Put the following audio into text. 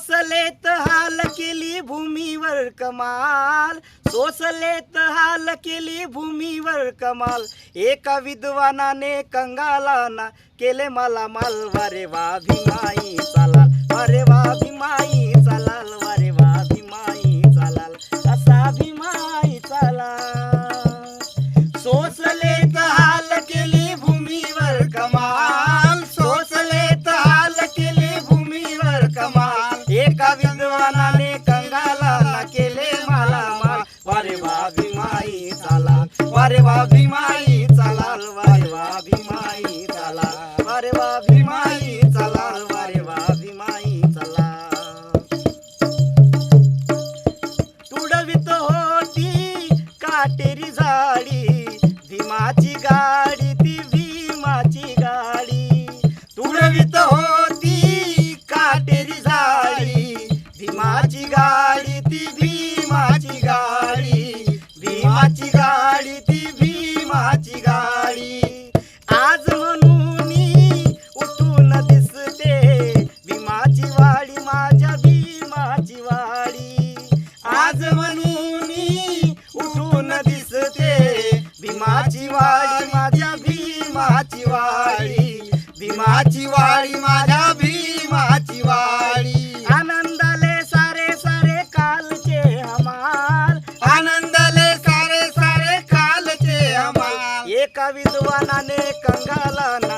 सोसलेत हाल केली भूमीवर कमाल, सोसलेत हाल केली भूमीवर कमाल, एका विद्वानाने कंगालाना केले मला माल, वारे वा भीमाई चालाल, वारे वा भीमाई चालाल, वारे वा भीमाई चालाल, असा भीमाई चालाल. सोसलेत हाल केली भूमीवर कमाल, सोसलेत हाल केली भूमीवर कमाल, एका विद्वानाने कंगालाना केले मला माल, वारे वा भीमाई चालाल, वारे वा भीमाई चालाल, वारे वा भीमाई चालाल, वारे वा भीमाई चालाल, वारे वा भीमाई चालाल. तुडवित होती काटेरी झाडी, भीमाची गाडी ती भीमाची गाडी, तुडवित होती काटेरी झाडी, भीमाची गाडी ती भीमाची गाडी, भीमाची गाडी ती भीमाची गाडी. आज म्हणून उठून दिसते भीमाची वाडी, माझ्या भीमाची वाडी, आज म्हणून उठून दिसते भीमाची वाडी, माझ्या भीमाची वाडी, भीमाची वाडी, माझ्या भीमाची वाडी. आनंदाले सारे सारे कालचे हमाल, आनंदाले सारे सारे कालचे हमाल, एका विद्वानाने कंगालाना